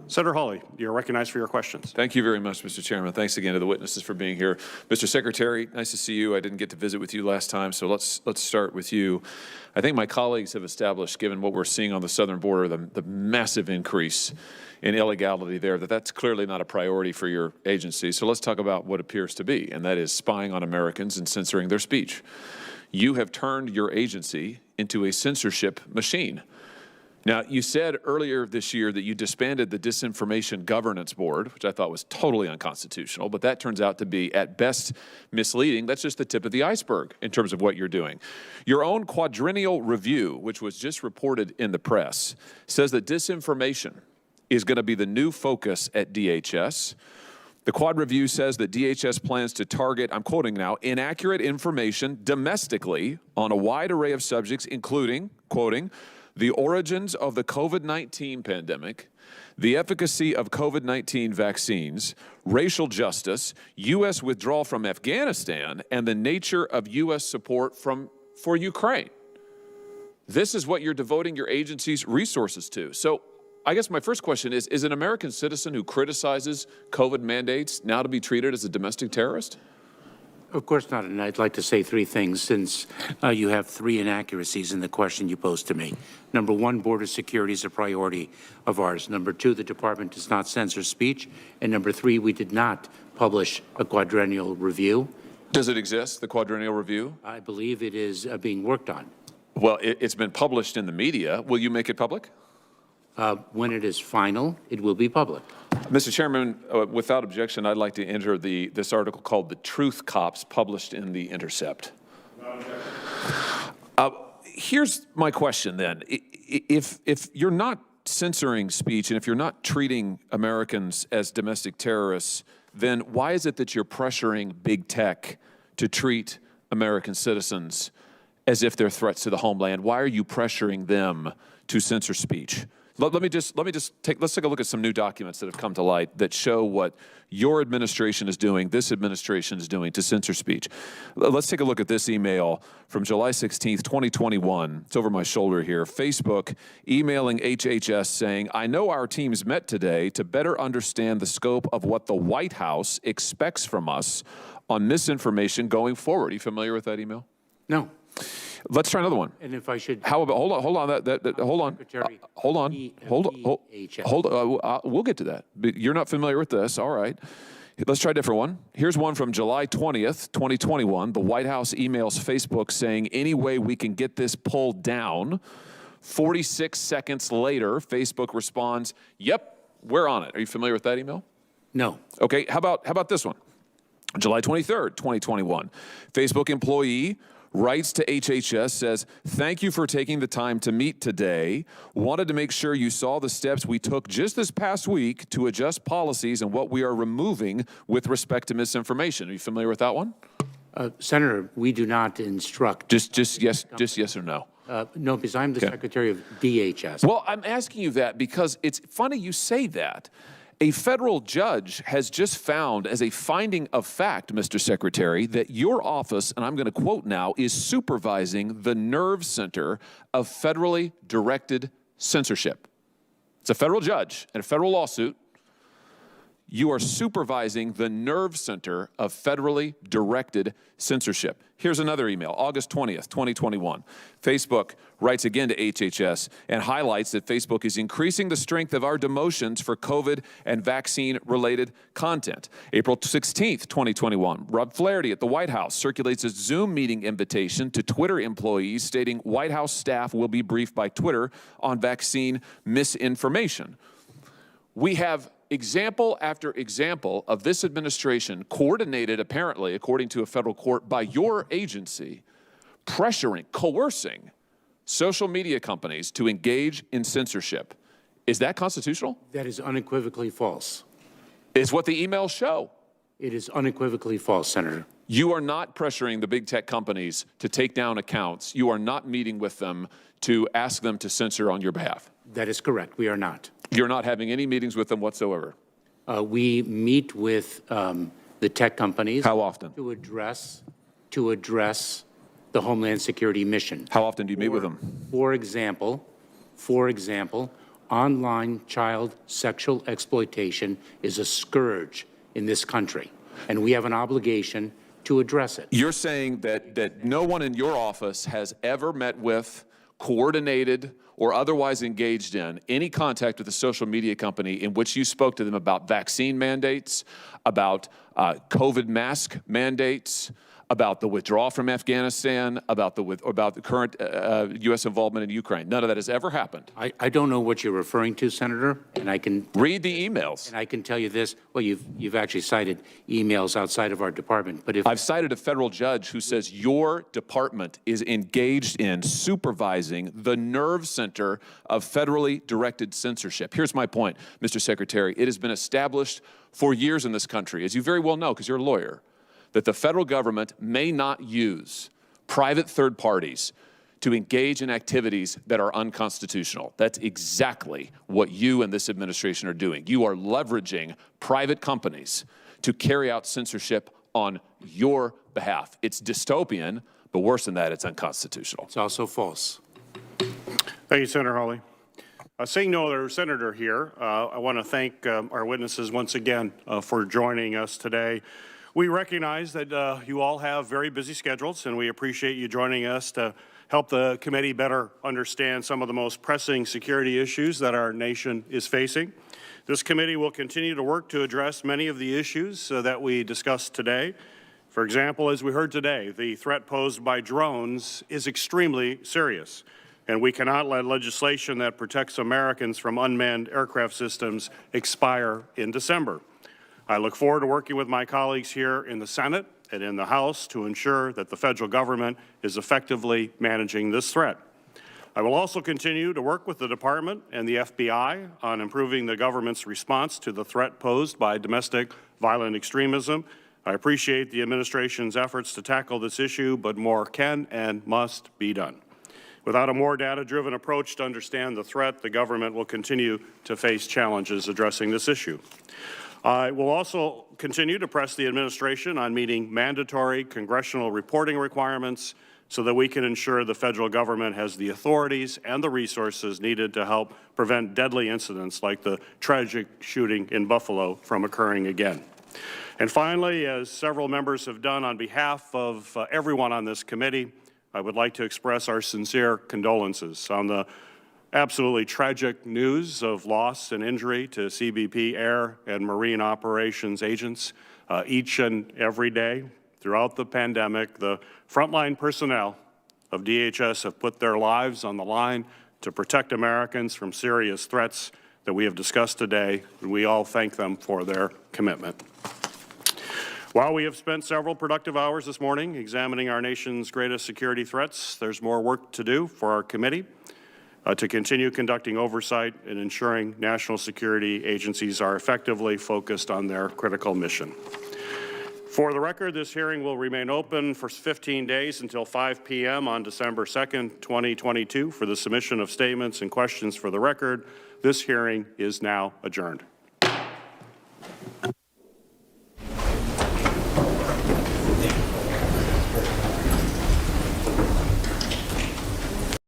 Senator Hawley, you're recognized for your questions. Thank you very much, Mr. Chairman. Thanks again to the witnesses for being here. Mr. Secretary, nice to see you. I didn't get to visit with you last time, so let's start with you. I think my colleagues have established, given what we're seeing on the southern border, the massive increase in illegality there, that's clearly not a priority for your agency. So let's talk about what appears to be, and that is spying on Americans and censoring their speech. You have turned your agency into a censorship machine. Now, you said earlier this year that you disbanded the Disinformation Governance Board, which I thought was totally unconstitutional, but that turns out to be, at best, misleading. That's just the tip of the iceberg in terms of what you're doing. Your own quadrennial review, which was just reported in the press, says that disinformation is going to be the new focus at DHS. The Quad Review says that DHS plans to target, I'm quoting now, inaccurate information domestically on a wide array of subjects, including, quoting, the origins of the COVID-19 pandemic, the efficacy of COVID-19 vaccines, racial justice, U.S. withdrawal from Afghanistan, and the nature of U.S. support for Ukraine. This is what you're devoting your agency's resources to. So I guess my first question is an American citizen who criticizes COVID mandates now to be treated as a domestic terrorist? Of course not, and I'd like to say three things since you have three inaccuracies in the question you posed to me. Number one, border security is a priority of ours. Number two, the department does not censor speech. And number three, we did not publish a quadrennial review. Does it exist, the quadrennial review? I believe it is being worked on. Well, it's been published in the media. Will you make it public? When it is final, it will be public. Mr. Chairman, without objection, I'd like to enter this article called "The Truth Cops," published in The Intercept. Here's my question then. If you're not censoring speech and if you're not treating Americans as domestic terrorists, then why is it that you're pressuring big tech to treat American citizens as if they're threats to the homeland? Why are you pressuring them to censor speech? Let's take a look at some new documents that have come to light that show what your administration is doing, this administration is doing to censor speech. Let's take a look at this email from July 16th, 2021. It's over my shoulder here. Facebook emailing HHS saying, I know our teams met today to better understand the scope of what the White House expects from us on misinformation going forward. Are you familiar with that email? No. Let's try another one. And if I should, how about hold on, hold on. We'll get to that. You're not familiar with this, all right? Let's try a different one. Here's one from July 20th, 2021. The White House emails Facebook saying, any way we can get this pulled down. 46 seconds later, Facebook responds, "Yep, we're on it." Are you familiar with that email? No. Okay. How about this one? July 23rd, 2021. Facebook employee writes to HHS, says, thank you for taking the time to meet today. Wanted to make sure you saw the steps we took just this past week to adjust policies and what we are removing with respect to misinformation. Are you familiar with that one? Senator, we do not instruct. Just yes or no. No, because I'm the Secretary of DHS. Well, I'm asking you that because it's funny you say that. A federal judge has just found as a finding of fact, Mr. Secretary, that your office, and I'm going to quote now, is supervising the nerve center of federally directed censorship. It's a federal judge and a federal lawsuit. You are supervising the nerve center of federally directed censorship. Here's another email, August 20th, 2021. Facebook writes again to HHS and highlights that Facebook is increasing the strength of our demotions for COVID and vaccine-related content. April 16th, 2021, Rob Flaherty at the White House circulates a Zoom meeting invitation to Twitter employees stating White House staff will be briefed by Twitter on vaccine misinformation. We have example after example of this administration coordinated, apparently, according to a federal court, by your agency, pressuring, coercing social media companies to engage in censorship. Is that constitutional? That is unequivocally false. Is what the emails show. It is unequivocally false, Senator. You are not pressuring the big tech companies to take down accounts. You are not meeting with them to ask them to censor on your behalf. That is correct. We are not. You're not having any meetings with them whatsoever? We meet with the tech companies. How often? To address the Homeland Security mission. How often do you meet with them? For example, online child sexual exploitation is a scourge in this country, and we have an obligation to address it. You're saying that no one in your office has ever met with, coordinated, or otherwise engaged in any contact with a social media company in which you spoke to them about vaccine mandates, about COVID mask mandates, about the withdrawal from Afghanistan, about the current U.S. involvement in Ukraine. None of that has ever happened. I don't know what you're referring to, Senator, and I can read the emails. And I can tell you this. Well, you've actually cited emails outside of our department, but if I've cited a federal judge who says your department is engaged in supervising the nerve center of federally directed censorship. Here's my point, Mr. Secretary. It has been established for years in this country, as you very well know because you're a lawyer, that the federal government may not use private third parties to engage in activities that are unconstitutional. That's exactly what you and this administration are doing. You are leveraging private companies to carry out censorship on your behalf. It's dystopian, but worse than that, it's unconstitutional. it's also false. Thank you, Senator Hawley. Seeing no other senator here, I want to thank our witnesses once again for joining us today. We recognize that you all have very busy schedules, and we appreciate you joining us to help the committee better understand some of the most pressing security issues that our nation is facing. This committee will continue to work to address many of the issues that we discussed today. For example, as we heard today, the threat posed by drones is extremely serious, and we cannot let legislation that protects Americans from unmanned aircraft systems expire in December. I look forward to working with my colleagues here in the Senate and in the House to ensure that the federal government is effectively managing this threat. I will also continue to work with the Department and the FBI on improving the government's response to the threat posed by domestic violent extremism. I appreciate the administration's efforts to tackle this issue, but more can and must be done. Without a more data-driven approach to understand the threat, the government will continue to face challenges addressing this issue. I will also continue to press the administration on meeting mandatory congressional reporting requirements so that we can ensure the federal government has the authorities and the resources needed to help prevent deadly incidents like the tragic shooting in Buffalo from occurring again. And finally, as several members have done on behalf of everyone on this committee, I would like to express our sincere condolences on the absolutely tragic news of loss and injury to CBP air and marine operations agents each and every day. Throughout the pandemic, the frontline personnel of DHS have put their lives on the line to protect Americans from serious threats that we have discussed today, and we all thank them for their commitment. While we have spent several productive hours this morning examining our nation's greatest security threats, there's more work to do for our committee to continue conducting oversight and ensuring national security agencies are effectively focused on their critical mission. For the record, this hearing will remain open for 15 days until 5 p.m. on December 2nd, 2022 for the submission of statements and questions for the record. This hearing is now adjourned.